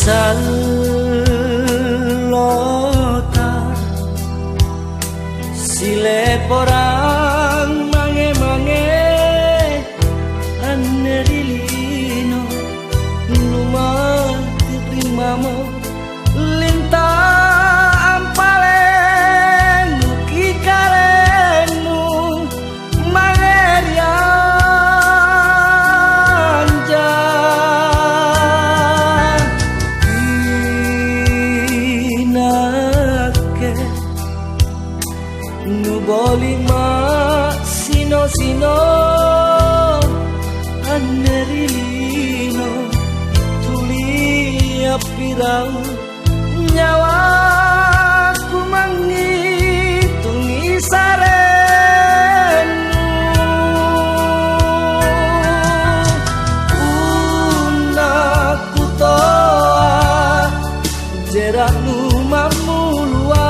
salota sile porang mange-mange anerilino luma tirimamo linta ampalen ki karenu mangeria Nubolima sino anerilino tulia pirau nyawa ku manghitungi sarenu unaku toa jerakmu mamulua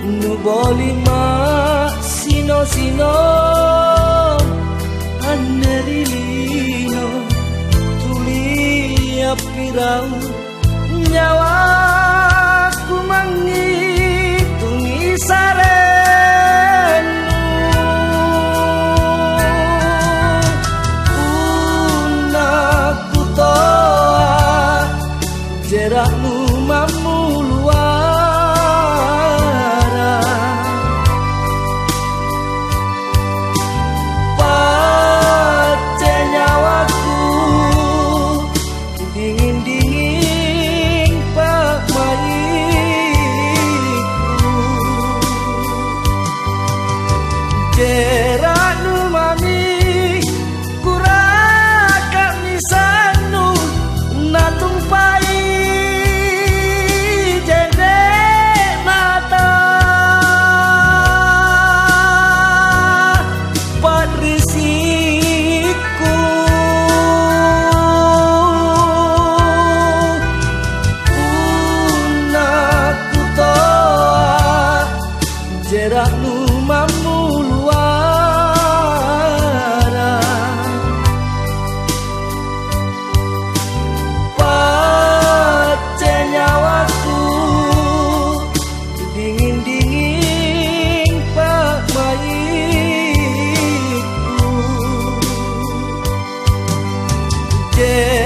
Nubolima sino anerilino tulia pirau nyawa ku manghitungi sarenu unaku toa jerakmu mamulua Jeraknu mami kuraka misanu natumpai jende mata padrisiku unaku toa jeraknu mamulua yeah.